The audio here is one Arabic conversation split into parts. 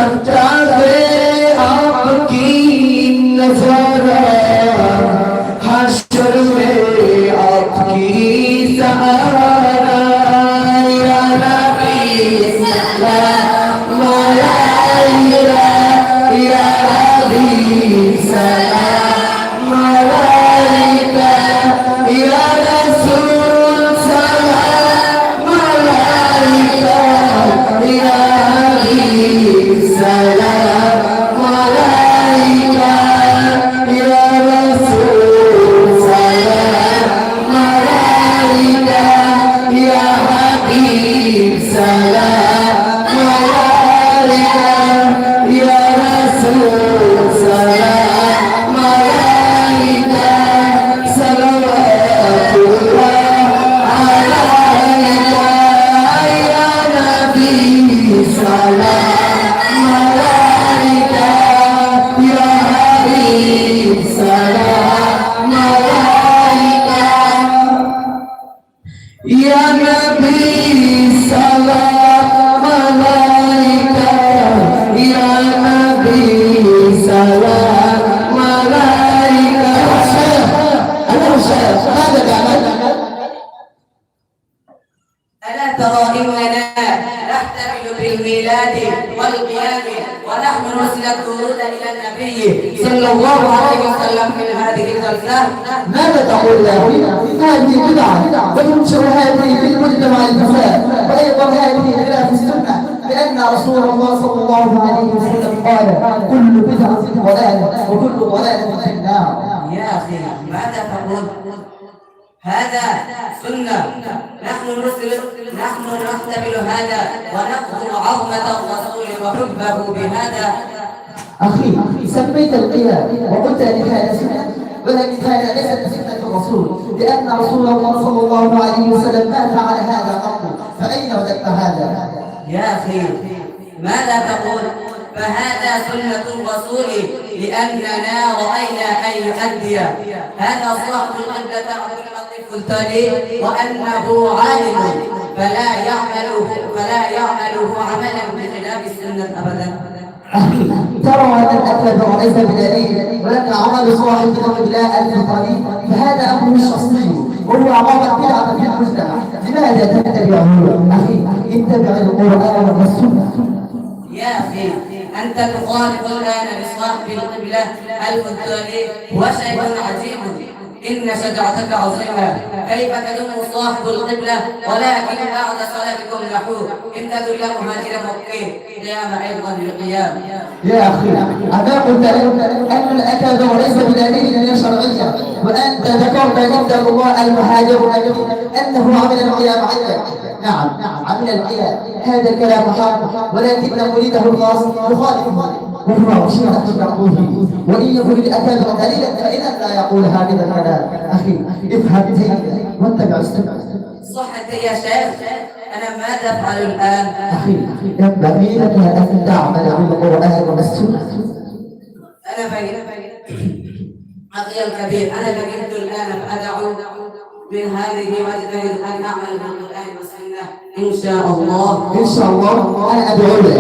करता है आपकी नजारा, हश्र में आपकी सहारा, या नबी सलाम अलैका, या हबीब सलाम अलैका, या रसूल सलाम अलैका, या हबीब सलाम अलैका, या रसूल सलाम अलैका, या हबीब सलाम अलैका, या रसूल सलाम अलैका, सलवातुल्लाह अलैका, या नबी सलाम अलैका, या हबीब सलाम अलैका, या नबी सलाम अलैका, या नबी सलाम अलैका। ماذا تعمل؟ ألا ترى إننا نحتفل بالميلاد والقيام ونحن نرسل الورود إلى النبي صلى الله عليه وسلم من هذه الجلسة؟ ماذا تقول يا أخي؟ هذه بدعة وتنشر هذه في المجتمع الفساد، وأيضا هذه خلاف السنة، لأن رسول الله صلى الله عليه وسلم قال: كل بدعة ضلالة وكل ضلالة في النار. يا أخي ماذا تقول؟ هذا سنة، نحن نحتفل هذا ونقبل عظمة الرسول وحبه بهذا. أخي سميت القيام وقلت لي هذا سنة، ولكن هذا ليس سنة الرسول، لأن رسول الله صلى الله عليه وسلم ما فعل هذا قط، فأين وجدت هذا؟ يا أخي ماذا تقول؟ فهذا سنة الرسول، لأننا رأينا أن يؤدي هذا صاحب القبلة عبد اللطيف التالي وأنه عالم فلا يعمله عملا بخلاف السنة أبدا. أخي ترى أن الأكل ليس بدليل، ولكن عمل صاحب القبلة الفطري فهذا أمر شخصي، وهو عمل بدعة في المجتمع. لماذا تتبعه؟ أخي اتبع القرآن والسنة. يا أخي أنت تخالف الآن بصاحب القبلة الفطري وشيء عجيب، إن شجاعتك عظيمة، كيف تلوم صاحب القبلة ولكن بعد صلاتكم نحوه إن تدلهم إلى موقف قيام أيضا للقيام. يا أخي أنا قلت لك أن الأكل ليس بدليل شرعية، وأنت ذكرت عند الله المهاجر أنه عمل القيام عندك. نعم عمل القيام، هذا الكلام حق، ولكن مريده الخاص يخالف وهو شيء يقوله، وإن يكن الأكابر دليلا فإذا لا يقول هكذا الكلام. أخي افهم جيدا واتبع السنة. صحت يا شيخ، أنا ماذا أفعل الآن؟ أخي ينبغي لك أن تعمل بالقرآن والسنة. أنا فقير أخي الكبير، أنا فقدت الآن فأدعو من هذه واجتهد أن أعمل بالقرآن والسنة إن شاء الله. إن شاء الله أنا أدعو لك.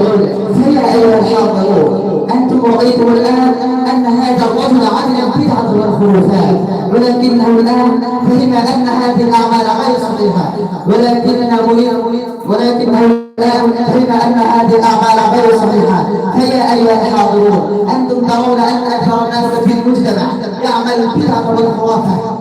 فيا أيها الحاضرون، أنتم رأيتم الآن أن هذا الرجل عمل البدعة والخرافات، ولكنه الآن فهم أن هذه الأعمال غير صحيحة، ولكنه الآن فهم أن هذه الأعمال غير صحيحة. فيا أيها الحاضرون، أنتم ترون أن أكثر الناس في المجتمع يعمل البدعة والخرافات،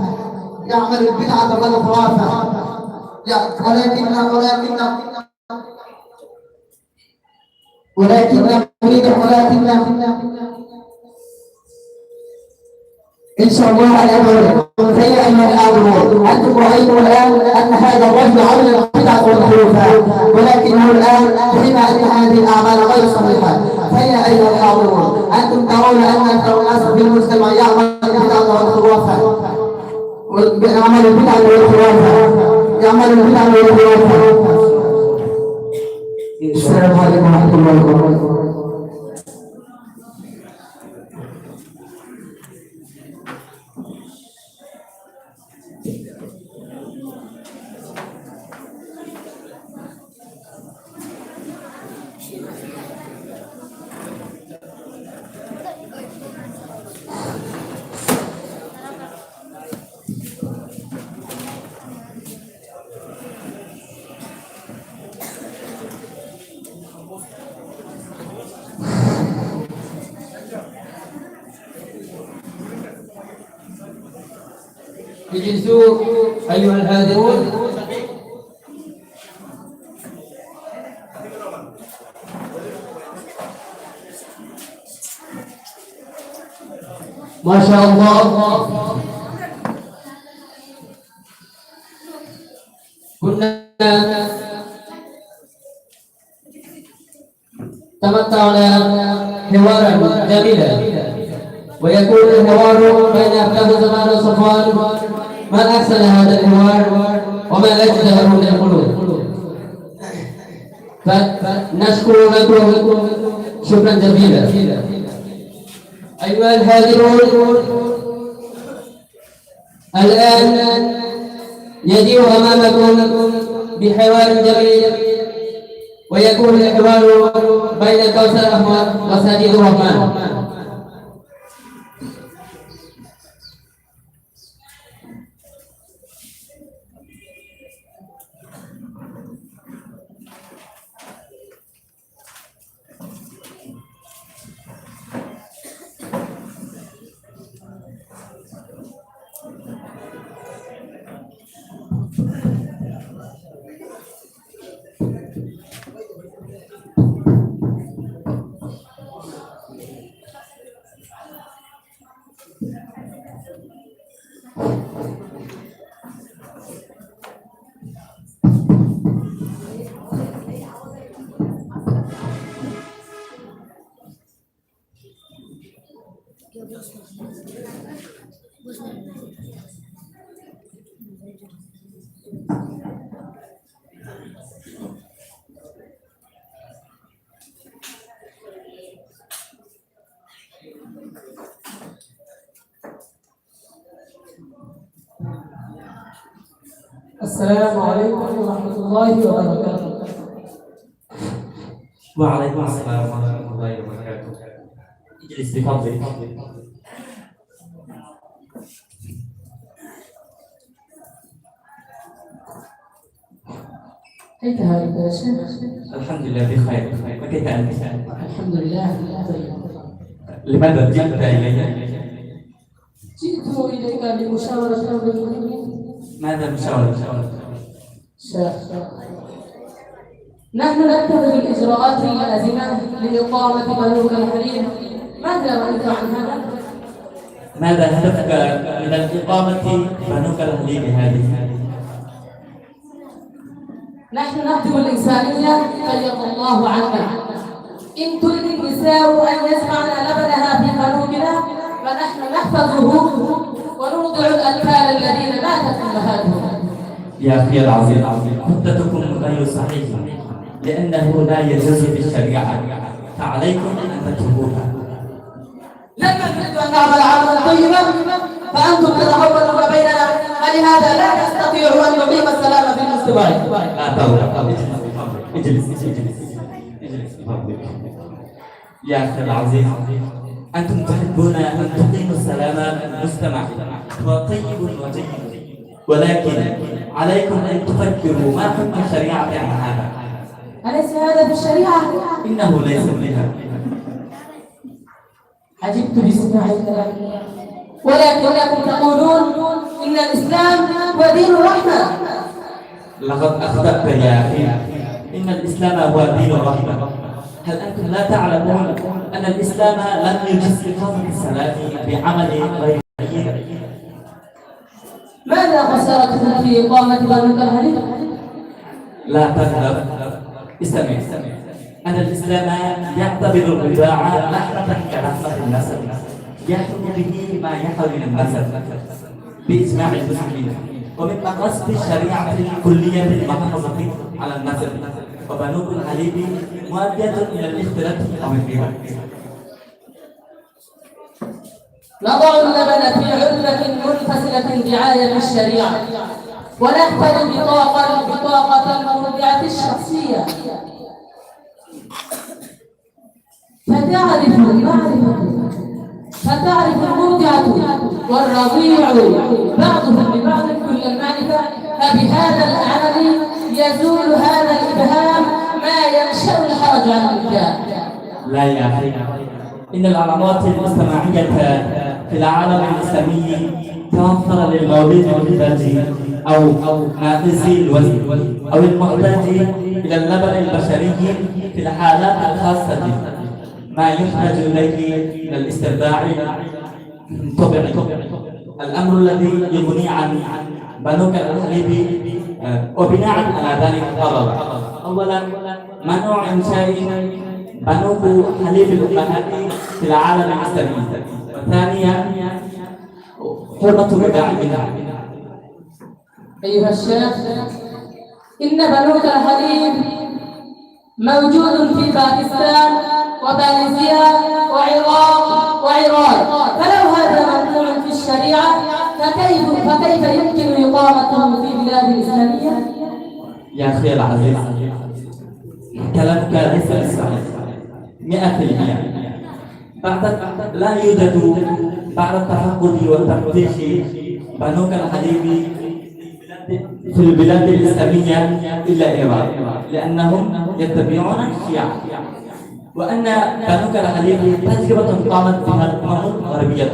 إن شاء الله أنا أدعو. فيا أيها الحاضرون، أنتم رأيتم الآن أن هذا الرجل عمل البدعة والخرافات، ولكنه الآن فهم أن هذه الأعمال غير صحيحة. فيا أيها الحاضرون، أنتم ترون أن أكثر الناس في المجتمع يعمل البدعة والخرافات، يعمل البدعة والخرافات. السلام عليكم ورحمة الله وبركاته. اجلسوا أيها الحاضرون. ما شاء الله، كنا تمتعنا حوارا جميلا، ويكون الحوار بين أحباب زمان وصفوان. ما أحسن هذا الحوار وما أجزله من القلوب، فنشكر لكم شكرا جزيلا. أيها الحاضرون، الآن يجيء أمامكم بحوار جميل، ويكون الحوار بين كوثر أحمد وسعيد الرحمن. السلام عليكم ورحمة الله وبركاته. وعليكم السلام ورحمة الله وبركاته. اجلس بفضلك. كيف حالك يا شيخ؟ الحمد لله بخير. وكيف أنت؟ الحمد لله طيب. لماذا جئت إلي؟ جئت إليك لمشاورة أمر مهم. ماذا مشاورة؟ شيخ، نحن نتخذ الإجراءات اللازمة لإقامة بنوك الحريم. ماذا رأيت عن هذا؟ ماذا هدفك من الإقامة بنوك الحليب هذه؟ نحن نخدم الإنسانية فليرضى الله عنا. إن تريد النساء أن يسمعن لبنها في بنوكنا فنحن نحفظه ونرضع الأطفال الذين ماتت أمهاتهم. يا أخي العظيم، خطتكم غير صحيحة لأنه لا يجوز في الشريعة، فعليكم أن تتركوها. لما نريد أن نعمل عملا طيبا فأنتم تتهورون بيننا، فلهذا لا نستطيع أن نقيم السلام في المجتمع. لا تغضب، اجلس بفضلك. يا أخي العظيم، أنتم تحبون أن تقيموا السلام في المجتمع، هو طيب وجيد، ولكن عليكم أن تفكروا ما حكم الشريعة عن هذا. أليس هذا في الشريعة؟ إنه ليس بها. عجبت بسماع الكلام، ولكنكم تقولون إن الإسلام هو دين الرحمة. لقد أخطأت يا أخي، إن الإسلام هو دين الرحمة. هل أنتم لا تعلمون أن الإسلام لم يجز لفضل الصلاة بعمل غير جيد؟ ماذا خسارتكم في إقامة بنوك الحريم؟ لا تغضب، استمع. أن الإسلام يعتبر الرضاعة لحظة كلحظة النسب، يحكم به ما يحوي من النسب بإجماع المسلمين، ومن مقاصد الشريعة الكلية المحافظة على النسب، وبنوك الحليب مؤدية إلى الاختلاط أو الربا. نضع اللبن في علبة منفصلة رعاية للشريعة، ونحفظ بطاقة المرضعة الشخصية، فتعرف المرضعة والرضيع بعضهم ببعض كل المعرفة، فبهذا العمل يزول هذا الإبهام ما ينشأ الحرج عن النكاح. لا يا أخي، إن العلامات المجتمعية في العالم الإسلامي توفر للمولود البلدي أو ناقصي الوزن أو المحتاج إلى اللبن البشري في الحالات الخاصة ما يحتاج إليه من الاسترضاع طبيعي. الأمر الذي يغني عن بنوك الحليب وبناء على ذلك قرر: أولا منع إنشاء بنوك حليب الأمهات في العالم الإسلامي، وثانيا حرمة الرضاع منها. أيها الشيخ، إن بنوك الحليب موجود في باكستان وماليزيا وعراق وإيران، فلو هذا ممنوع في الشريعة فكيف يمكن إقامته في بلاد الإسلامية؟ يا أخي العزيز، كلامك ليس صحيح 100%. لا يوجد بعد التفقد والتفتيش بنوك الحليب في البلاد الإسلامية إلا إيران، لأنهم يتبعون الشيعة، وأن بنوك الحليب تجربة قامت بها الأمم الغربية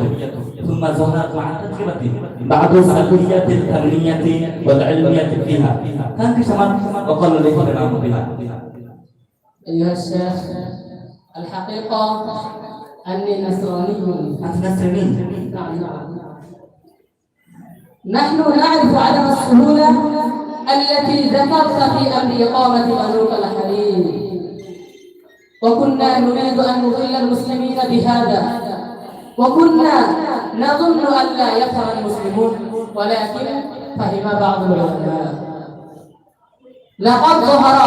ثم ظهرت مع التجربة بعض السلبيات الفنية والعلمية فيها فانكشفت وقل الاهتمام بها. أيها الشيخ، الحقيقة أني نصراني. أنت نصراني؟ نعم. نحن نعرف عدم السهولة التي ذكرت في أمر إقامة بنوك الحليب، وكنا نريد أن نضل المسلمين بهذا، وكنا نظن أن لا يفهم المسلمون، ولكن فهم بعض العلماء. لقد ظهر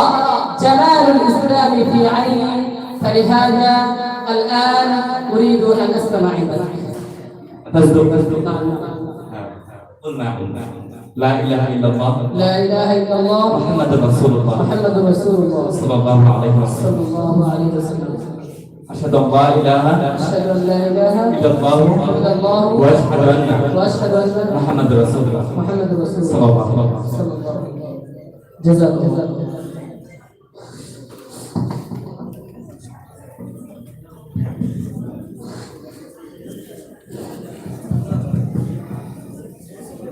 جمال الإسلام في عيني، فلهذا الآن أريد أن أستمع إليك. تصدق قل ما لا إله إلا الله، لا إله إلا الله، محمد رسول الله، محمد رسول الله صلى الله عليه وسلم. صلى الله عليه وسلم. أشهد أن لا إله أشهد أن لا إله إلا الله وأشهد أن محمد رسول الله، محمد رسول الله صلى الله عليه وسلم. صلى الله عليه وسلم. جزاكم الله.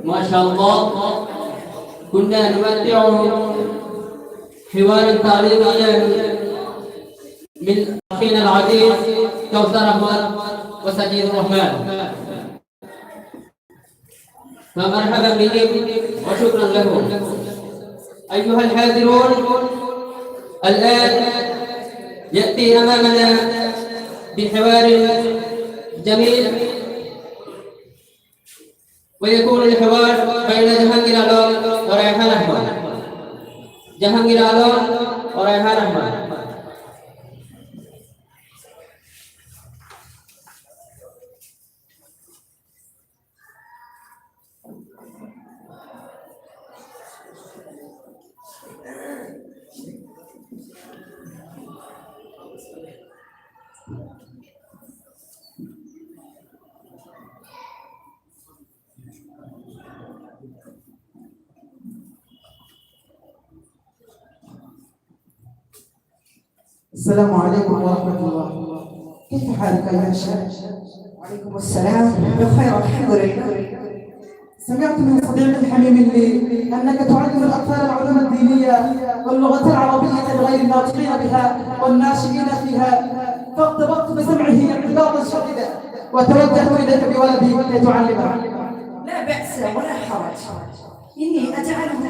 ما شاء الله، كنا نمتع حوارا تعليميا من أخينا العزيز كوثر أحمد وسجين الرحمن، فمرحبا بهم وشكرا لهم. أيها الحاضرون، الآن يأتي أمامنا بحوار جميل، ويكون الحوار بين جهانگير عالم وريحان أحمد. جهانگير عالم وريحان أحمد. السلام عليكم ورحمة الله. كيف حالك أيها الشاب؟ وعليكم السلام، بخير الحمد لله. سمعت من صديقي الحميم لي أنك تعلم الأطفال العلوم الدينية واللغة العربية لغير الناطقين بها والناشئين فيها، فاقتبضت بسمعه ارتباطا شديدا وتوجهت إليك بولدي كي تعلمه. لا بأس ولا حرج، إني أجعله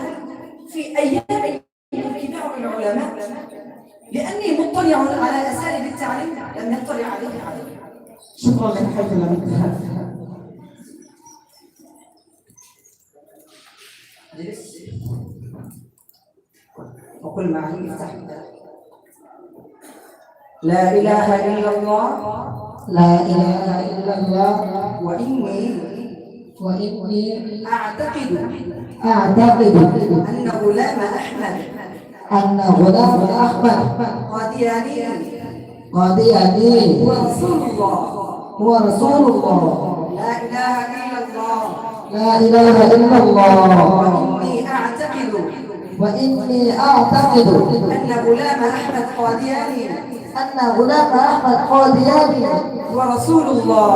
في أيام كبار العلماء، لأني مطلع على أساليب التعليم لم يطلع عليه. شكرا لك حيث لم انتهى. جلس وقل معي افتح بداية. لا إله إلا الله، لا إله إلا الله، وإني أعتقد أن غلام أحمد غلام أحمد قادياني هو رسول الله. لا إله إلا الله، لا إله إلا الله، وإني أعتقد أن غلام أحمد قادياني هو رسول الله.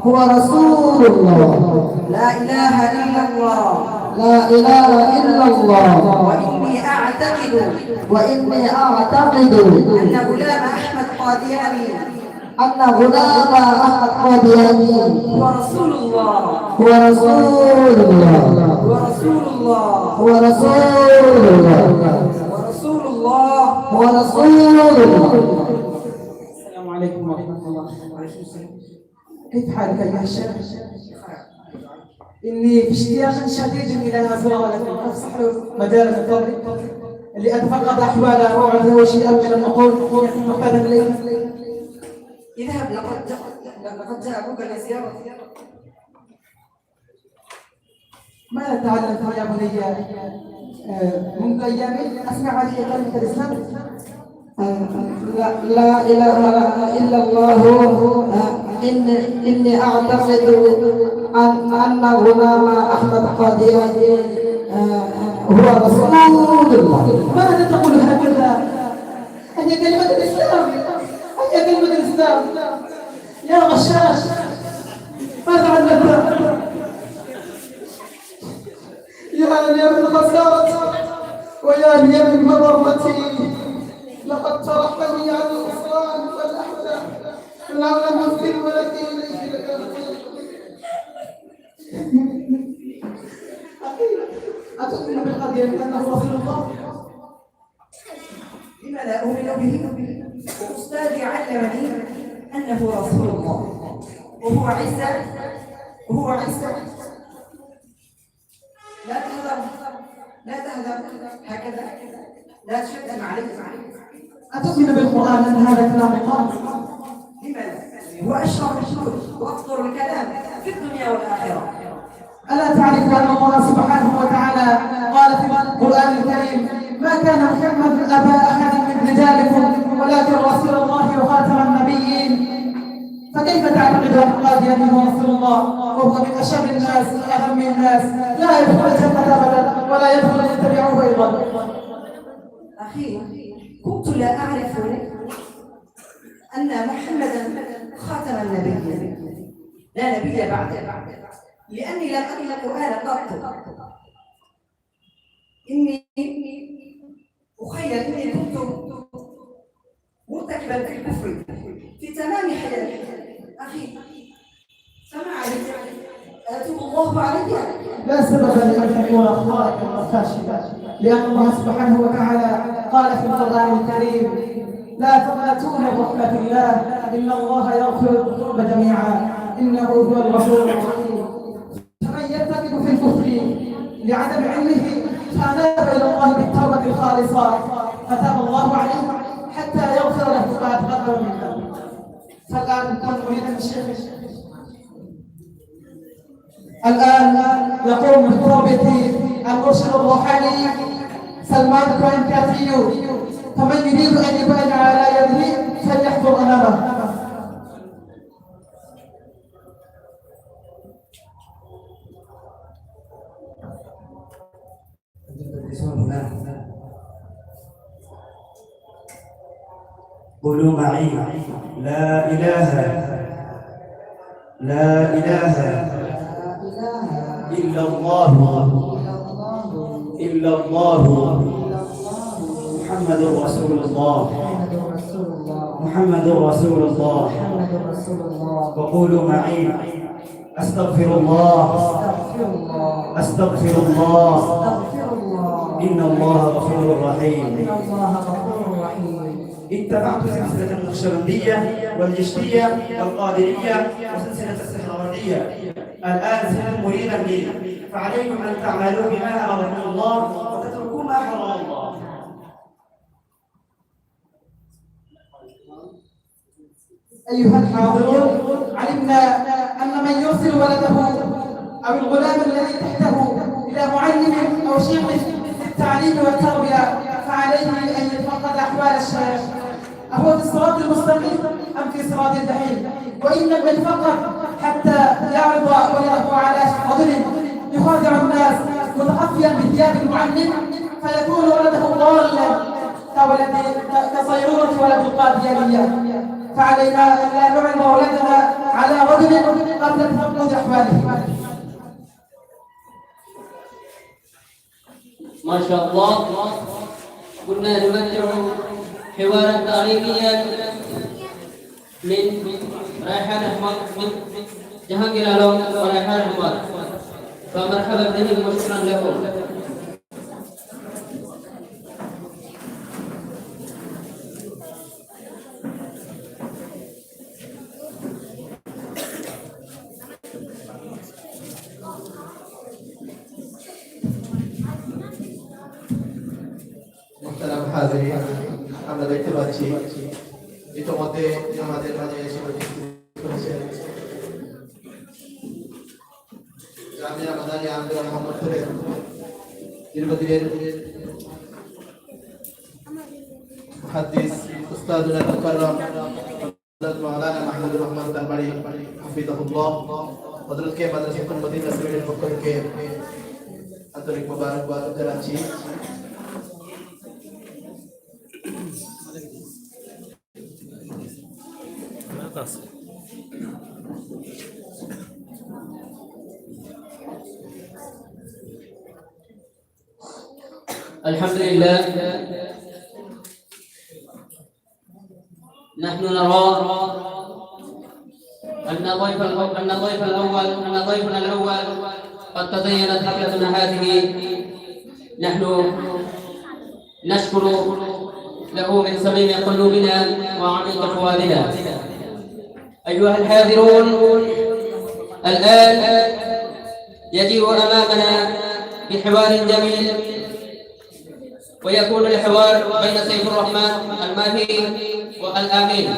هو رسول الله. لا إله إلا الله. لا إله إلا الله. وإني أعتقد أن غلام أحمد قادياني هو رسول الله. هو رسول الله. هو رسول الله. هو رسول الله. هو رسول الله. هو رسول الله. السلام عليكم ورحمة الله وبركاته. كيف حالك أيها الشيخ؟ إني في اشتياق شديد إلى زيارتك، أفسح مجالك فضلك لأتفقد أحوال روعته وشيئا من النقود يكون مقتدا إليه. اذهب، لقد جاء أبوك لزيارتي. ماذا تعلمت يا بني منذ أيام؟ أسمع علي كلمة الإسلام. لا إله إلا الله. إني أعتقد أن غلام أحمد قادياني هو رسول الله. ماذا تقول هكذا؟ هي كلمة الإسلام، هي كلمة الإسلام يا غشاش. ماذا علمت؟ يا لي من خسارتي ويا لي من مضرتي. لقد تركني عن الإسلام والأحلام لعل مسلم ولكن إليه لكان. أتؤمن بالقضية أنه رسول الله؟ لما لا أؤمن به؟ أستاذي علمني أنه رسول الله وهو عيسى. لا تهذب هكذا، لا تشتم عليك. أتؤمن بالقرآن أن هذا كلام الله؟ لماذا؟ هو أشرف الشهود وأفضل الكلام في الدنيا والآخرة. ألا تعرف أن الله سبحانه وتعالى قال في القرآن الكريم: ما كان محمد أبا أحد من رجالكم ولكن رسول الله وخاتم النبيين. فكيف تعتقد أن القادياني هو رسول الله وهو من أشر الناس وأهم الناس، لا يدخل الجنة أبدا ولا يدخل أن يتبعه أيضا؟ أخي، كنت لا أعرف أن محمدا خاتم النبي، لا نبي بعده، لأني لم أقرأ القرآن قط. إني أخيل إني كنت مرتكبا بالكفر في تمام حياتي. أخي، فما عليك؟ أتوب الله علي. لا سبب لأن تكون أخطائك فاشلة، لأن الله سبحانه وتعالى قال في القرآن الكريم: لا تقنطوا من رحمة الله إن الله يغفر الذنوب جميعا إنه هو الغفور الرحيم. فمن يرتكب في الكفر لعدم علمه فأناب إلى الله بالتوبة الخالصة فتاب الله عليه حتى يغفر له ما تقدم من ذنبه. فالآن كن أريد من الشيخ الآن يقوم بتربية المرشد الروحاني سلمان كوين كافيو، فمن يريد أن يبايع على يده فليحضر أمامه. قولوا معي: لا إله إلا الله محمد رسول الله. وقولوا معي: أستغفر الله إن الله غفور رحيم. اتبعت سلسلة النقشبندية والجشتية والقادرية وسلسلة السهروردية. الآن صرتم مريدا لي، فعليكم أن تعملوا بما أمركم الله وتتركوا ما حرم الله. أيها الحاضرون، علمنا أن من يرسل ولده أو الغلام الذي تحته إلى معلم أو شيخ في التعليم والتربية فعليه أن يتفقد أحوال الشيخ، أهو في الصراط المستقيم أم في صراط الجحيم؟ وإن لم يتفقد حتى يعرض ولده على فضله يخادع الناس متخفيا بثياب المعلم فيكون ولده ضالا كصيرورة ولد القاديانية. فعلينا أن لا نعرض أولادنا على رجل قبل تفقد أحواله. ما شاء الله. كنا نمتع حوارا تعليميا من ريحان أحمد من جهانجير عالم وريحان أحمد، فمرحبا بهم وشكرا لكم. মোহতারাম হাজিরিন, আমরা দেখতে পাচ্ছি ইতিমধ্যে আমাদের মাঝে এসে উপস্থিত হয়েছেন জামিয়া মাদানিয়া আমিরা মোহাম্মদপুরের দীর্ঘদিনের মুহাদ্দিস উস্তাদুল মুকাররম হযরত মাওলানা মাহমুদুর রহমান দরবারি হাফিজাহুল্লাহ, হযরতকে মাদ্রাসাতুল মদিনা সিলেটের পক্ষ থেকে আন্তরিক মোবারকবাদ জানাচ্ছি। الحمد لله. نحن نرى أن ضيفنا الأول قد تزينت حفلتنا هذه. نحن نشكر له من صميم قلوبنا وعميق فؤادنا. أيها الحاضرون، الآن يجيء أمامنا بحوار جميل، ويكون الحوار بين سيف الرحمن الماهي والآمين.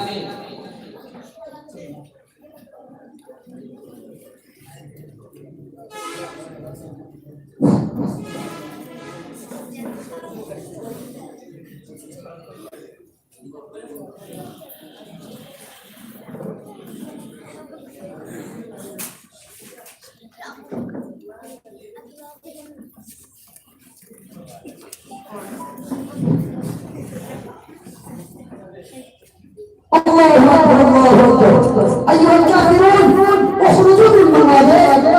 أيها الكافرون اخرجوا من مواضعكم.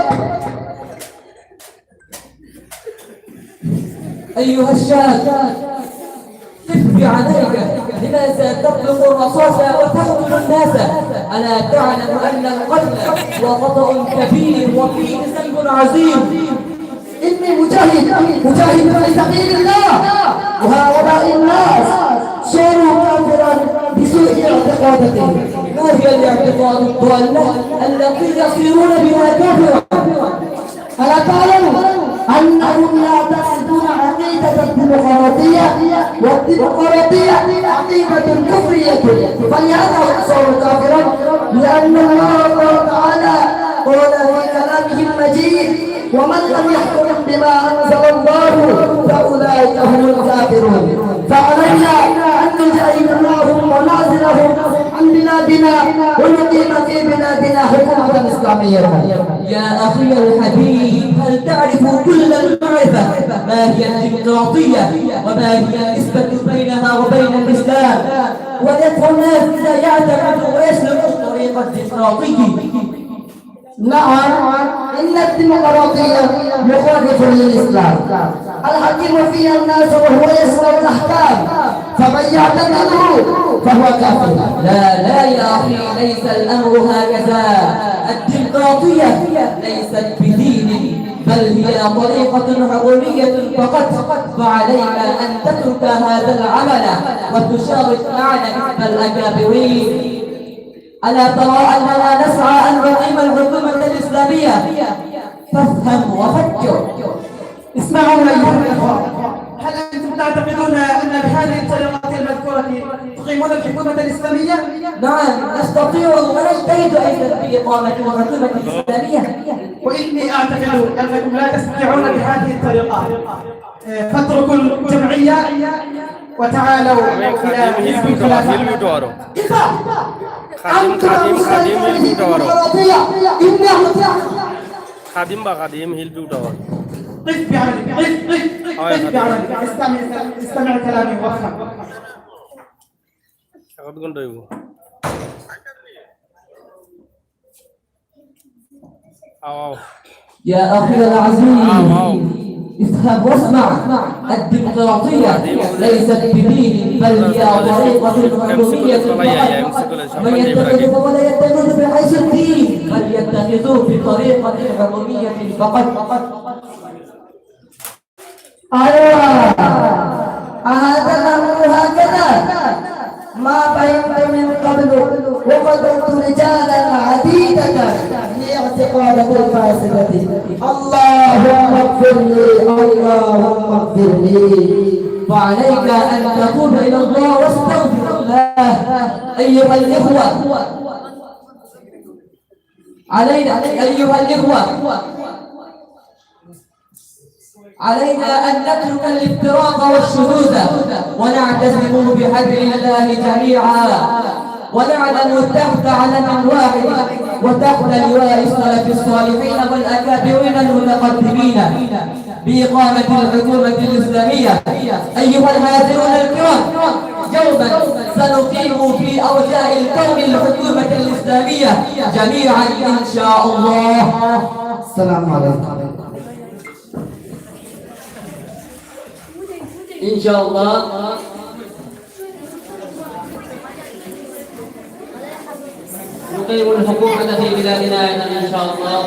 أيها الشاب، قف بعينيك، لماذا تطلق الرصاص وتقتل الناس؟ ألا تعلم أن القتل وخطأ كبير وفيه ذنب عظيم؟ إني مجاهد في سبيل الله، وهؤلاء الناس صاروا كافرا بسوء اعتقادهم. ما هي الاعتقاد الضالة التي يصيرون بها كافرا؟ ألا تعلموا أنهم يعتقدون عقيدة الديمقراطية، والديمقراطية عقيدة كفرية، فلهذا صاروا كافرا، لأن الله تعالى قال في كلامه المجيد: ومن لم يحكم بما أنزل الله فأولئك هم الكافرون. فعلينا أن نجاهد معهم ونعزلهم عن بلادنا ونقيم في بلادنا حكومة إسلامية. يا أخي الحبيب، هل تعرف كل المعرفة ما هي الديمقراطية وما هي النسبة بينها وبين الإسلام؟ ونصف الناس لا يعتقد ويسلك الطريق الديمقراطي. نعم، إن الديمقراطية مخالف للإسلام. الحكيم فيها الناس وهو يسمع الأحكام، فمن يعتقده فهو كافر. لا يا أخي، ليس الأمر هكذا. الديمقراطية ليست بدين، بل هي طريقة حرية فقط. فعليك أن تترك هذا العمل وتشارك معنا حزب الأكابرين. ألا ترى أننا نسعى أن نقيم الحكومة الإسلامية؟ فافهم وفكر. اسمعوا أيها الأخوة، هل أنتم تعتقدون أن بهذه الطريقة المذكورة تقيمون الحكومة الإسلامية؟ نعم، نستطيع ونجتهد أيضا بإقامة الحكومة الإسلامية. وإني أعتقد أنكم لا تستطيعون بهذه الطريقة. فاتركوا الجمعية وتعالوا إلى حزب الخلافة. খাদিম হিলবি উঠাওয়ার قف بعملك، قف بعملك، استمع كلامي وافهم. এখন ঘন্টা হইব أو يا أخي العزيز افهم واسمع. الديمقراطية ليست بدين بل هي طريقة الحكومية فقط. من يتخذ ولا يتخذ بحيث الدين بل يتخذوه بطريقة حكومية فقط. أيوة هذا الأمر هكذا. ما بينت من قبل وقدرت رجالا عديدة لاعتقادك الفاسدة. اللهم اغفر لي اللهم اغفر لي. فعليك أن تتوب إلى الله واستغفر الله. أيها الإخوة علينا أن نترك الافتراق والشذوذ ونعتصم بحبل الله جميعا ونعلم تحت علم واحد وتحت لواء السلف الصالحين والأكابرين المتقدمين بإقامة الحكومة الإسلامية. أيها الحاضرون الكرام، يوما سنقيم في أرجاء الكون الحكومة الإسلامية جميعا إن شاء الله. السلام عليكم. إن شاء الله نقيم الحكومة في بلادنا إن شاء الله.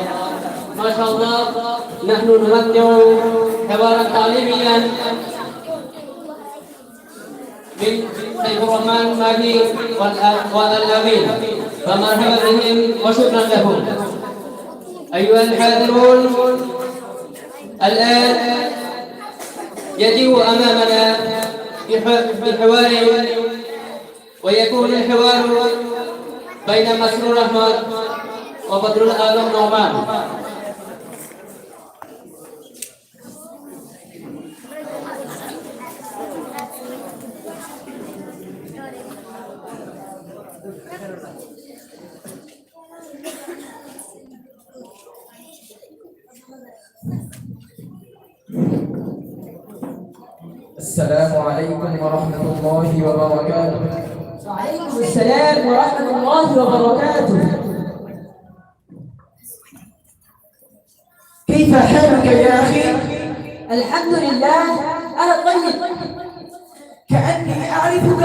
ما شاء الله نحن نمتع حوارا تعليميا من سيف الرحمن ماهي والأمين، فمرحبا بهم وشكرا لهم. أيها الحاضرون، الآن يجيء أمامنا بحوار، ويكون الحوار بين مسرور أحمد وبدر العالم نعمان. السلام عليكم ورحمة الله وبركاته. وعليكم السلام ورحمة الله وبركاته. كيف حالك يا أخي؟ الحمد لله أنا طيب. كأني أعرفك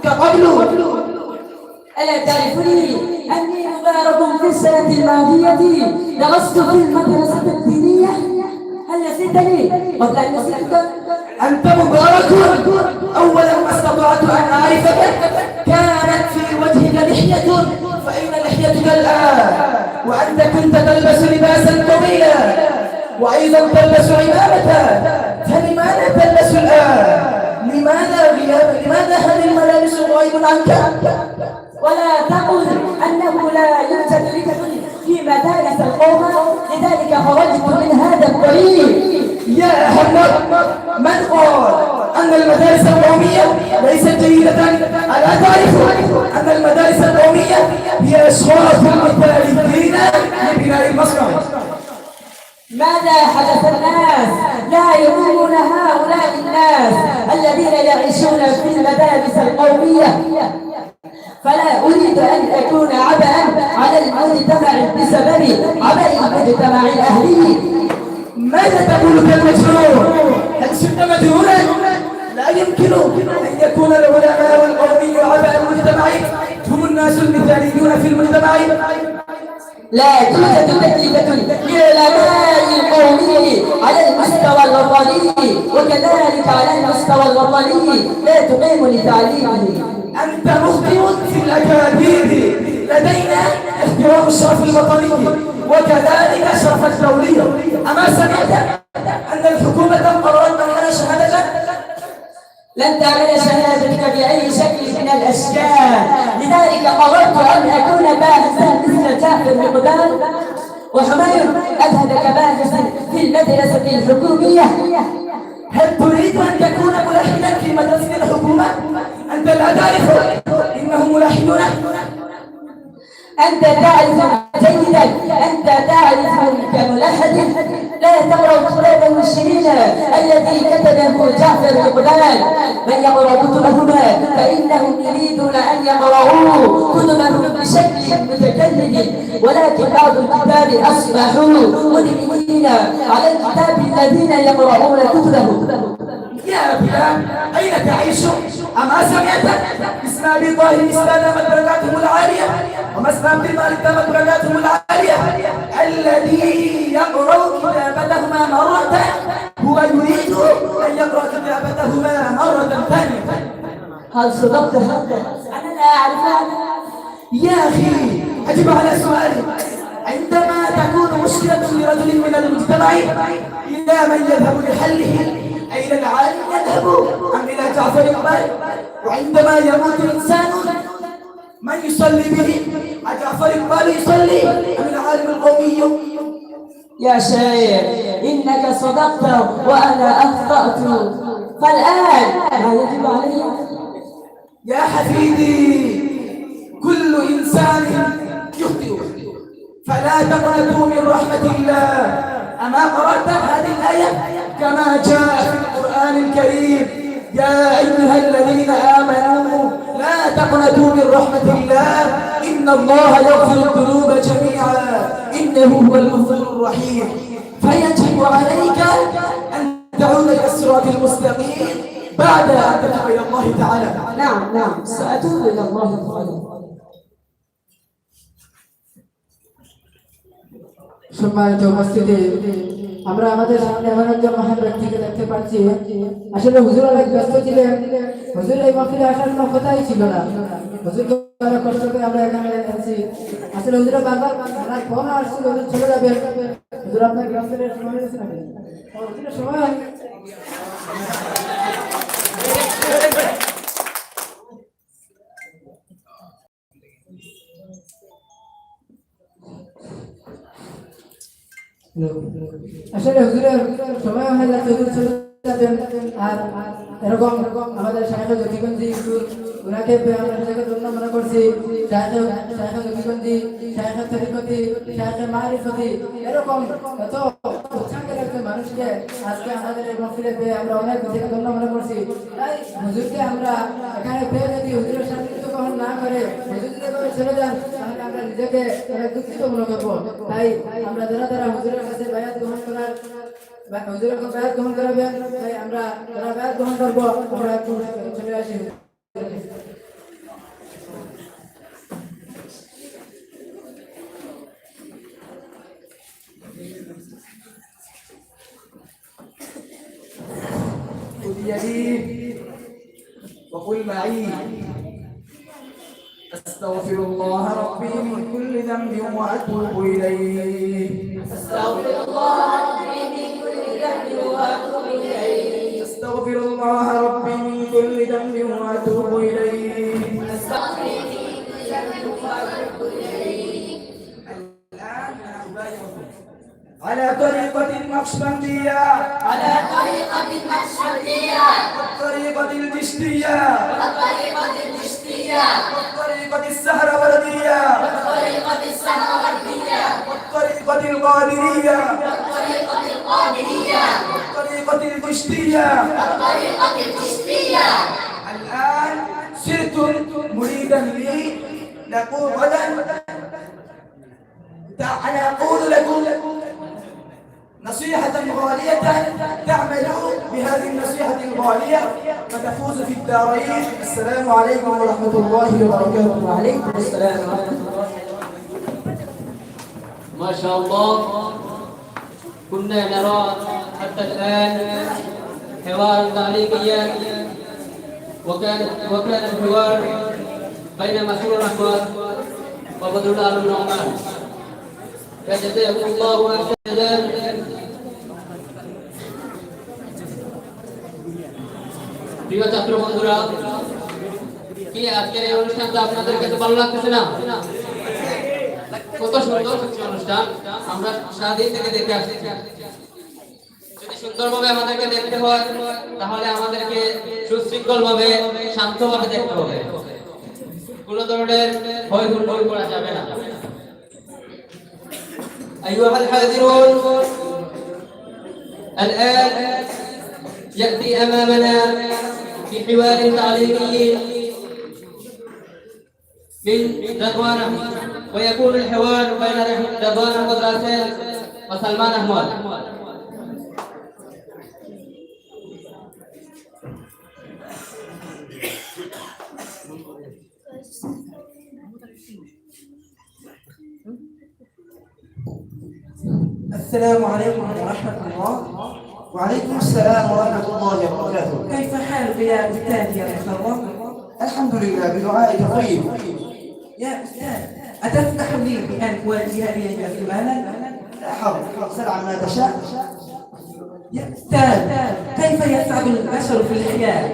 قبل. ألا تعرفني أني مبارك في السنة الماضية درست في المدرسة الدينية؟ هل نسيتني؟ قبل أن نسيتك؟ أنت مبارك. أولا ما استطعت أن أعرفك كانت في وجهك لحية، فأين لحيتك الآن؟ وأنت كنت تلبس لباسا طويلا وأيضا تلبس عمامة، فلماذا تلبس الآن؟ لماذا هذه الملابس غائب عنك؟ ولا تقل أنه لا يوجد لك في مدارس القوم، لذلك خرجت من هذا الطريق. يا أحمد، من قال أن المدارس القومية ليست جيدة؟ ألا تعرف أن المدارس القومية هي أشخاص المتالفين لبناء المصنع؟ ماذا حدث الناس؟ لا يؤمنون هؤلاء الناس الذين يعيشون في المدارس القومية، فلا أريد أن أكون عبئا على المجتمع بسبب عبء المجتمع الأهلي. ماذا تقول كالمجنون؟ هل كنت مجنونا؟ لا يمكن أن يكون العلماء والقومي عبء المجتمع، هم الناس المثاليون في المجتمع. لا توجد تكلفة للعلماء القومي على المستوى الوطني، وكذلك على المستوى الوطني لا تقيم لتعليمه. أنت مخطئ في الأكاذيب. لدينا احترام الشرف الوطني وكذلك الشرف الدولي. أما سمعت أن الحكومة قررت منحنا شهادة؟ لن تعمل شهادتك بأي شكل من الأشكال، لذلك قررت أن أكون باحثا مثل جعفر مقدار وحمير أذهب كباحث في المدرسة الحكومية. هل تريد أن تكون ملحدا في مدرسة الحكومة؟ أنت لا تعرف إنهم ملحدون. أنت تعرف جيدا، أنت تعرف كملحد لا تقرأ كتاب المسلمين الذي كتبه جعفر القبال. من يقرأ كتبهما فإنهم يريدون أن يقرأوا كتبهم بشكل متكلم، ولكن بعض الكتاب أصبحوا مدمنين على الكتاب الذين يقرؤون كتبهم. يا بلال أين تعيش؟ أما سمعت اسم أبي طاهر استلمت درجاتهم العالية، وما اسم عبد المالك تمت درجاتهم العالية؟ الذي يقرأ كتابتهما مرة هو يريد أن يقرأ كتابتهما مرة ثانية. هل صدقت؟ أنا لا أعرف. يا أخي أجب على سؤالي. عندما تكون مشكلة لرجل من المجتمع إلى من يذهب لحله؟ أين العالم يذهب أم إلى جعفر القبال؟ وعندما يموت الإنسان من يصلي به؟ أجعفر القبال يصلي أم العالم القومي؟ يا شاعر إنك صدقت وأنا أخطأت، فالآن ما يجب علي؟ يا حفيدي كل إنسان يخطئ، فلا تقنطوا من رحمة الله. أما قرأت هذه الآية كما جاء في القرآن الكريم: يا أيها الذين آمنوا لا تقنطوا من رحمة الله إن الله يغفر الذنوب جميعا إنه هو الغفور الرحيم. فيجب عليك أن تعود إلى الصراط المستقيم بعد أن تتوب إلى الله تعالى. نعم سأتوب إلى الله تعالى. সম্মানিত উপস্থিতি, আমরা আমাদের সামনে এমন একজন মহান ব্যক্তিকে দেখতে পাচ্ছি। আসলে হুজুর অনেক ব্যস্ত ছিলেন, হুজুর এই মাহফিলে আসার কোনো কথাই ছিল না। হুজুরকে অনেক কষ্ট করে আমরা এখানে এসেছি। আসলে হুজুরের বারবার আমার ফোন আসছিল, হুজুর চলে যাবেন। হুজুর আপনার গ্রামের সময় হয়েছে নাকি? হুজুরের সময় হয়। আসলে হুজুরের সময় হয়ে যাচ্ছে, হুজুর চলে যাবেন। আর এরকম আমাদের শাইখ জকিগঞ্জি হুজুর, ওনাকে আমরা নিজেকে ধন্য মনে করছি। শাইখ জকিগঞ্জি, শাইখ তরিকতি, শাইখ মারিফতি, এরকম কত উচ্চাঙ্গের একজন মানুষকে আজকে আমাদের এই মাহফিলে পেয়ে আমরা অনেক নিজেকে ধন্য মনে করছি। তাই হুজুরকে আমরা এখানে পেয়ে যদি হুজুরের সান্নিধ্য গ্রহণ না করে হুজুর যদি এভাবে চলে যান, তাহলে আমরা নিজেকে অনেক দুঃখিত মনে করবো। তাই আমরা যারা হুজুরের কাছে বায়াত গ্রহণ করার হুজুরের বায়াত গ্রহণ করাবেন, তাই আমরা যারা বায়াত গ্রহণ করবো আমরা একটু চলে আসি। وقل معي: أستغفر الله ربي من كل ذنب وأتوب إليه. أستغفر الله ربي من كل ذنب وأتوب إليه. أستغفر الله ربي من كل ذنب وأتوب إليه. أستغفر من كل ذنب وأتوب إليه. على طريقة النقشبندية، على طريقة النقشبندية، والطريقة الجشتية، والطريقة الجشتية، والطريقة السهروردية، والطريقة السهروردية، والطريقة القادرية، والطريقة القادرية، والطريقة الجشتية، والطريقة الجشتية. الآن صرت مريدا لي نقول غدا أنا أقول لكم نصيحة غالية تعملوا بهذه النصيحة الغالية فتفوز في الدارين. السلام عليكم ورحمة الله وبركاته. وعليكم السلام ورحمة الله. ما شاء الله، كنا نرى حتى الآن حوارا تعليميا، وكان الحوار بين مسؤول الأحوال وبدر العالم النعمان، فجزاهم الله أحسن الجزاء। প্রিয় ছাত্র বন্ধুরা, কি আজকের এই অনুষ্ঠানটা আপনাদের কাছে ভালো লাগতেছে না? কত সুন্দর হচ্ছে অনুষ্ঠান, আমরা সারাদিন থেকে দেখে আসছি। যদি সুন্দরভাবে আমাদেরকে দেখতে হয় তাহলে আমাদেরকে সুশৃঙ্খলভাবে শান্তভাবে দেখতে হবে, কোনো ধরনের হই হুল্লোড় করা যাবে না। أيها الحاضرون، الآن يأتي أمامنا في حوار تعليمي من رضوان، ويكون الحوار بين رضوان قدراتين وسلمان أحمد. السلام عليكم ورحمة الله. وعليكم السلام ورحمة الله وبركاته. كيف حالك يا أستاذ يا محترم؟ الحمد لله بدعائك طيب. يا أستاذ، أتسمح لي بأن أوجه إليك سؤالا؟ لا حرج، سل عما تشاء. يا أستاذ، كيف يسعد البشر في الحياة؟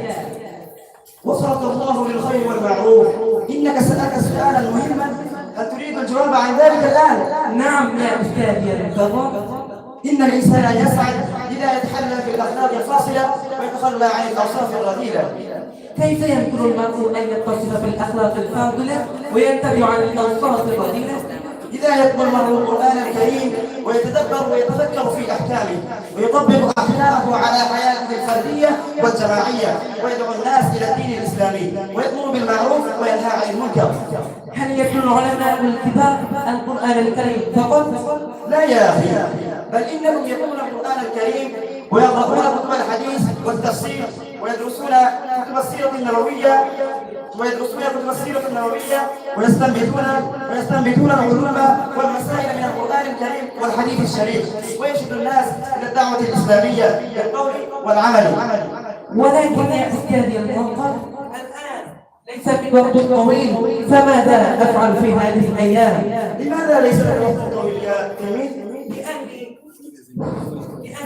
وفقك الله للخير والمعروف. إنك سألت سؤالا مهما، هل تريد الجواب عن ذلك الآن؟ نعم يا أستاذ يا محترم. إن الإنسان يسعد إذا يتحلى في الأخلاق الفاصلة ويتخلى عن الأوصاف الرذيلة. كيف يمكن المرء أن يتصف بالأخلاق الفاضلة وينتبه عن الأوصاف الرذيلة؟ إذا يتلو المرء القرآن الكريم ويتدبر ويتفكر في أحكامه ويطبق أحكامه على حياته الفردية والجماعية ويدعو الناس إلى الدين الإسلامي ويأمر بالمعروف وينهى عن المنكر. هل يتلو العلماء الكبار القرآن الكريم فقط؟ لا يا أخي، بل إنهم يقرؤون القرآن الكريم ويقرؤون كتب الحديث والتفسير ويدرسون كتب السيرة النبوية ويستنبطون العلوم والمسائل من القرآن الكريم والحديث الشريف ويرشد الناس إلى الدعوة الإسلامية بالقول والعمل. ولكن يا أستاذي المنقر، الآن ليس من وقت طويل، فماذا أفعل في هذه الأيام؟ لماذا ليس من وقت طويل يا تلميذ؟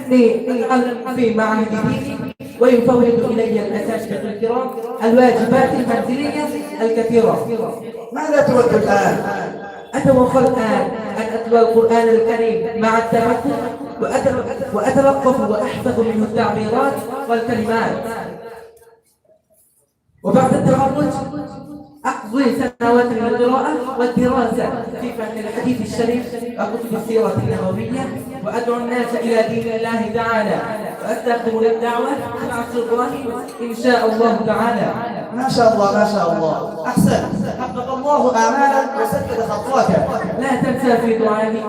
لأني أعلم في معهد ديني ويفوض إلي الأساتذة الكرام الواجبات المنزلية الكثيرة. ماذا تود الآن؟ أتوقع الآن أن أتلو القرآن الكريم مع التفكر وأتلقف وأحفظ منه التعبيرات والكلمات، وبعد التخرج أقضي سنوات من القراءة والدراسة في فهم الحديث الشريف وكتب السيرة النبوية، وأدعو الناس إلى دين الله تعالى وأستخدم للدعوة في العصر الراهن إن شاء الله تعالى. ما شاء الله ما شاء الله، أحسن، حقق الله آمالك وسدد خطواك. لا تنسى في دعائك،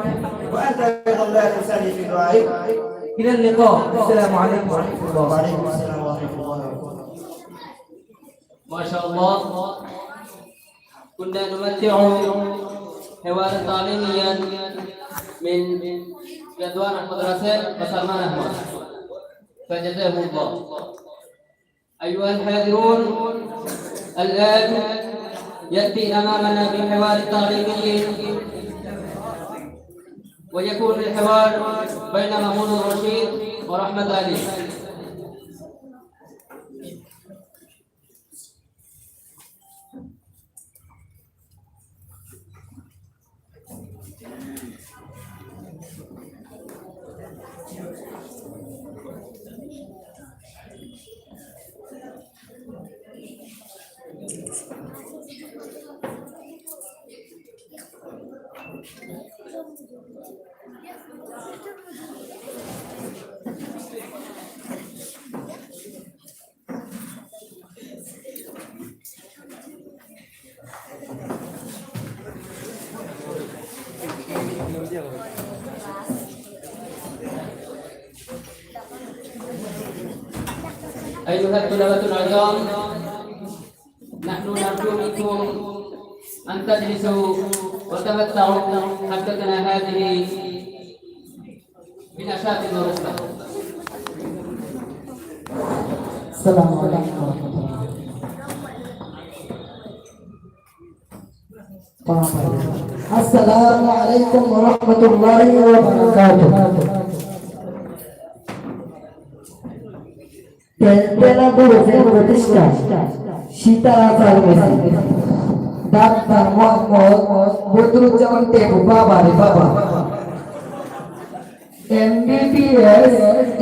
وأنت أيضا لا تنساني في دعائك. إلى اللقاء، السلام عليكم ورحمة الله. وعليكم السلام ورحمة الله وبركاته. ما شاء الله، كنا نمتع حوارا تعليميا من رضوان القدراتين وسلمان أحمد، فجزاهم الله. أيها الحاضرون، الآن يأتي أمامنا بحوار تعليمي، ويكون الحوار بين محمود الرشيد ورحمة علي. أيها الطلبة العظام، نحن نرجو منكم أن تجلسوا وتمتعوا حفلتنا هذه بنشاط ورفقة. السلام عليكم ورحمة الله. السلام عليكم ورحمة الله وبركاته. Tentera Guru Pratishtha Sitara Farmasi Dr. Muhammad Budruzzaman Tebu Baba MBBS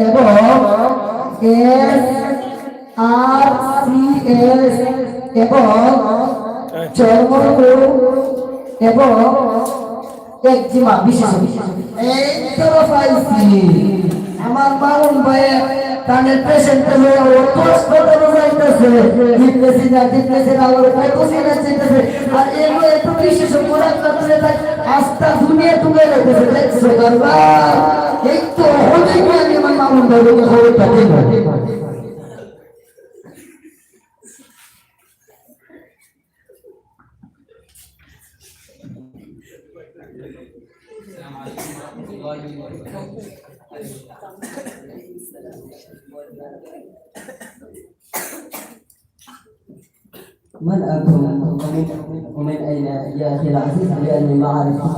এবং SRCS এবং চর্মরোগ এবং একজিমা বিশেষ এই তো পাইছি আমার মামুন ভাই তাদের পেশেন্ট হয়ে ও হাসপাতালে যাইতেছে দিতেছি না ওর কত সিনা চাইতেছে আর এগুলো এত বিশেষজ্ঞ ডাক্তার তুলে থাকে আস্থা দুনিয়া তুলে রেখেছে দেখছো আল্লাহ এই তো হতেই পারে আমার মামুন ভাই খবরটা দেব من أنتم ومن أين يا أخي العزيز لأني ما أعرفك؟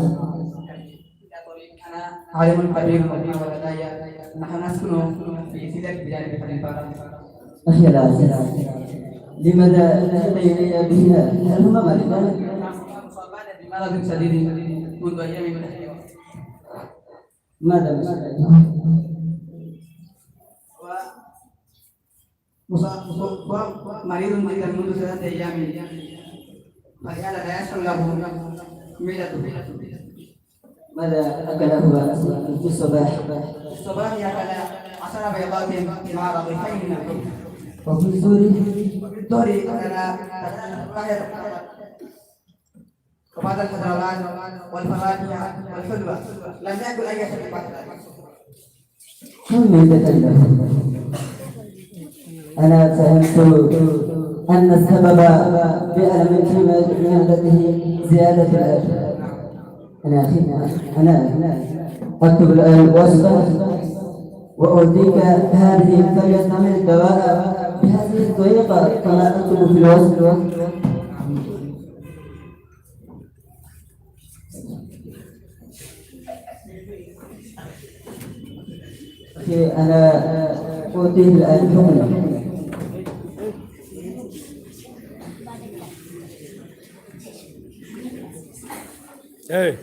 عالم كبير ولدي نحن نسكن في سيدك بجانب حنيفة. أخي العزيز لماذا جئت إلي بها؟ هل هما مريضان؟ بمرض شديد منذ أيام كثيرة. ماذا مشكلتهم؟ مريض جدا منذ 3 أيام فلهذا لا يشعر له معدته. ماذا أكل هو في الصباح؟ في الصباح أكل 10 بيضات مع رغيفين من الحب. وفي الظهر؟ وفي الظهر أكل طاهر وبعد الخضروات والفواكه والحلوى لم يأكل أي شيء بعد ذلك. كم يتكلم؟ أنا فهمت أن السبب بألم في معدته زيادة الأكل. أنا أكتب الآن وصفة وأعطيك هذه فليستعمل الدواء بهذه الطريقة كما أكتب في الوصف. أنا أعطيه الآن حقنة. Hey.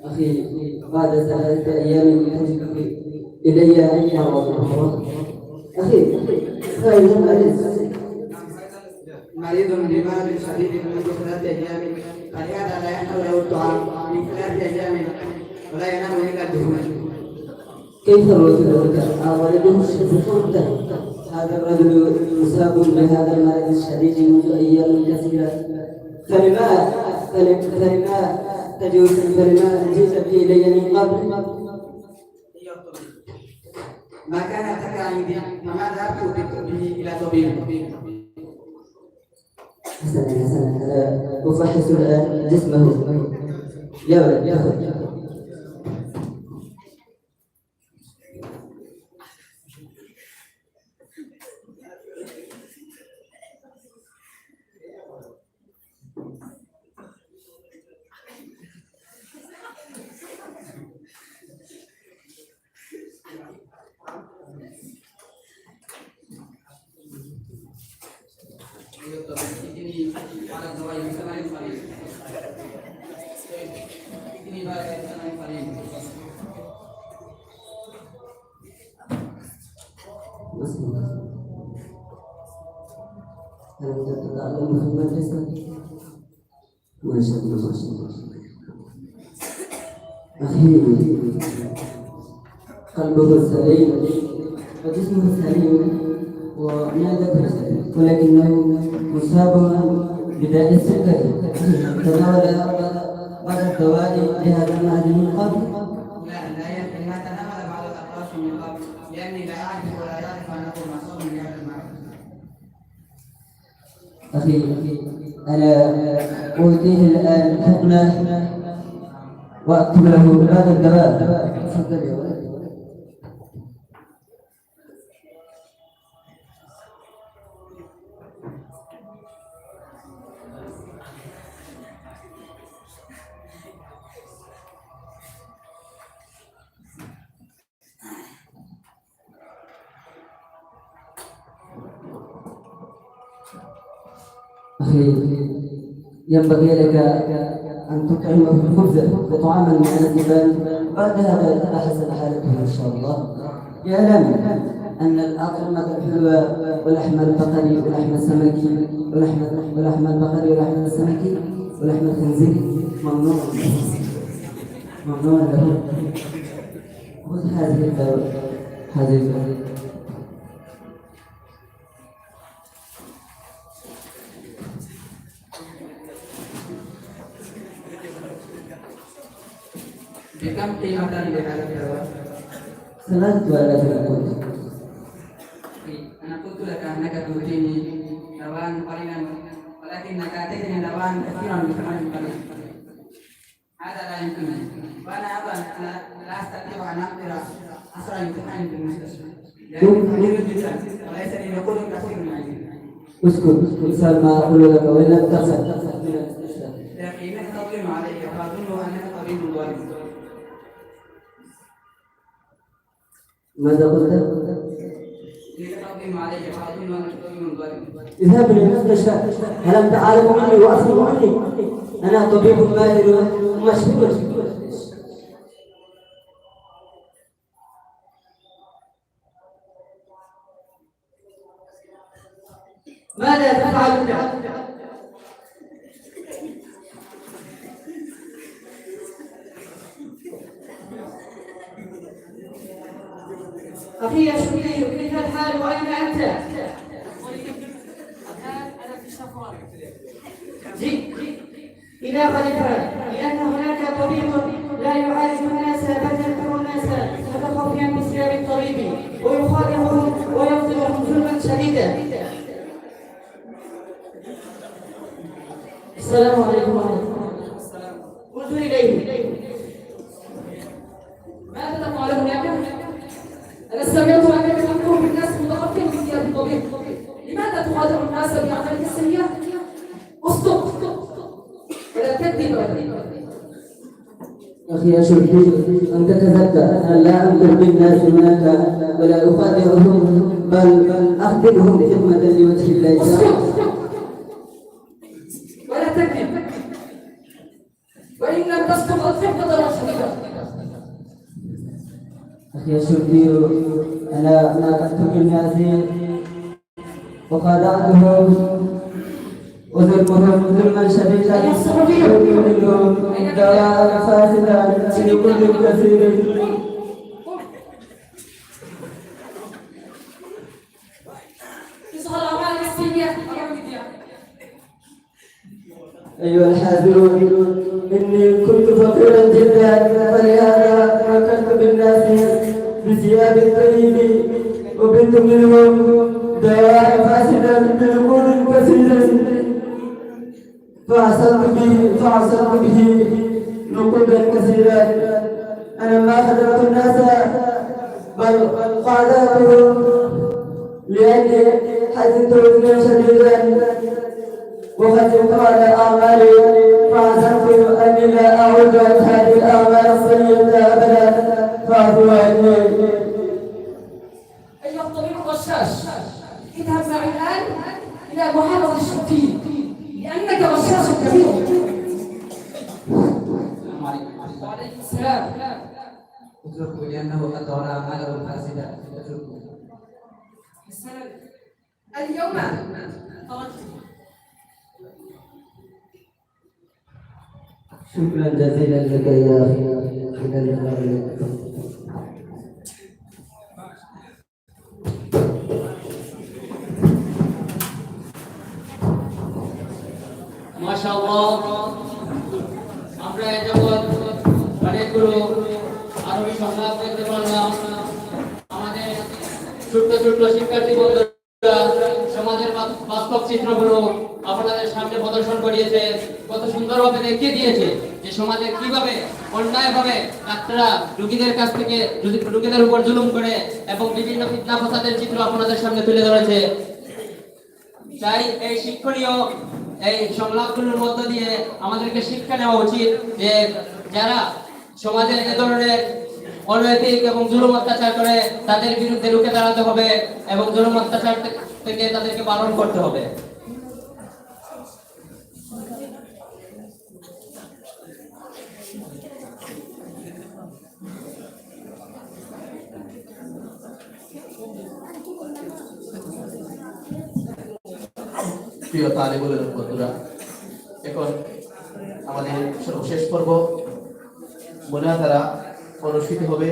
أخي بعد 3 أيام تجد إلي مرض. أخي خير مريض بمرض شديد منذ 3 أيام فلهذا لا يحل له الطعام من 3 أيام ولا ينام إلا الدهون. كيف الرجل ولده شفقت؟ هذا الرجل مصاب بهذا المرض الشديد منذ أيام كثيرة فلما جئت به إلي من قبل؟ ما كان أتاك عندي فما ذهبت به إلى طبيب. حسنا أنا أفحص الآن جسمه. يا ولد خذ. ما شاء الله أخي قلبه سليم وجسمه سليم ومعدته سليم ولكنه مصاب بداء السكري تناول بعض الدواء لهذا المرض من قبل؟ لا يمكن ما تناول بعض الأقراص من قبل لأني لا أعرف ولا يعرف أنه مصاب بهذا المرض. أخي أنا أعطيه الآن حقنة وأكتب له هذا الدواء. تفضل يا ولد. أخي، ينبغي لك أن تطعمه الخبز وطعاما من الجبال، بعد هذا تتحسن حالته إن شاء الله. يعلم أن الأطعمة الحلوة ولحم البقري ولحم السمكي ولحم البقري ولحم السمكي ولحم الخنزير ممنوع له. خذ هذه الدواء. بكم قيمة لهذا الدواء؟ 3000 ريال. أنا قلت لك أنك تعطيني دواء قليلا ولكنك أعطيتني دواء كثيرا بثمن قليل. هذا لا يمكنني، وأنا أيضا لا أستطيع أن أقدر أسرع امتحان في المستشفى لأنه قليل جدا وليس لي نقود كثير من أجله. اسكت، اسأل ما أقول لك وإلا تخسر من المستشفى. يا أخي إنك تظلم علي فأظن أنك طبيب ظالم. ماذا قلت؟ إنك تظلم علي فأظن أنك طبيب ظالم. اذهب للمستشفى. ألم تعلم مني وأصل مني؟ أنا طبيب ماهر ومشهور. ماذا تفعلون؟ أخي يا شبيب، كيف الحال وأين أنت؟ أنا في سفر. جئت إلى غرفة لأن هناك طبيب لا يعالج الناس بل يذكر الناس متخفيا بثياب الطبيب ويخادعهم ويظلمهم ظلما شديدا. السلام عليكم ورحمة الله. قلت إليه ماذا تفعلون يا ابني؟ أنا سمعت أنك تذكر بالناس متخفيا بثياب الطبيب. لماذا تخادع الناس بأعمالك السيئة؟ اصدق ولا تكذب. أخي يا شرطي، أنت كذبت. أنا لا أمكر بالناس هناك ولا أخادعهم بل أخدمهم خدمة لوجه الله تعالى. ولا تكذب، وإن لم تصدق أطلق ضرر شديدا. أخي يا شرطي، أنا ناقشت بالناس وخادعتهم وظلمهم ظلما شديدا منهم دواء فاسدا في كل كثير. يظهر أعمالك السيئة. أيها الحاضرون، إني كنت فقيرا جدا فلهذا فكرت بالناس بثياب الطيب وبنت منهم دواء فاسدا بنقود كثير فعصرت به نقودا كثيرا. أنا ما خدمت الناس بل خادعتهم لأني حزنت حزنا شديدا وختمت على أعمالي فعزمت أني لا أعود عن هذه الأعمال السيئة أبدا فاعفوا عني. أيها الطبيب الغشاش، اذهب معي الآن إلى محافظة الشرطي لأنك غشاش كبير. وعليكم السلام. اتركه لأنه قد ورى أعماله الفاسدة. اليوم تركته. شكرا جزيلا لك يا أخي. মাশাআল্লাহ, আমরা এই জগৎ অনেকগুলো আরবি সংলাপ দেখতে পারলাম। আমাদের ছোট্ট ছোট্ট শিক্ষার্থী বন্ধুরা সমাজের বাস্তব চিত্রগুলো আপনাদের সামনে প্রদর্শন করিয়েছে। কত সুন্দরভাবে দেখিয়ে দিয়েছে যে সমাজে কিভাবে অন্যায়ভাবে ডাক্তাররা রোগীদের কাছ থেকে রোগীদের উপর জুলুম করে এবং বিভিন্ন ফিতনা ফাসাদের চিত্র আপনাদের সামনে তুলে ধরেছে। তাই এই শিক্ষণীয় এই সংলাপগুলোর মধ্য দিয়ে আমাদেরকে শিক্ষা নেওয়া উচিত যে যারা সমাজে এ ধরনের অনৈতিক এবং জুলুম অত্যাচার করে তাদের বিরুদ্ধে রুখে দাঁড়াতে হবে এবং জুলুম অত্যাচার থেকে তাদেরকে পালন করতে হবে। প্রিয় তালিবুল ইলম বন্ধুরা, এখন আমাদের সর্বশেষ পর্ব মুনাজারা অনুষ্ঠিত হবে।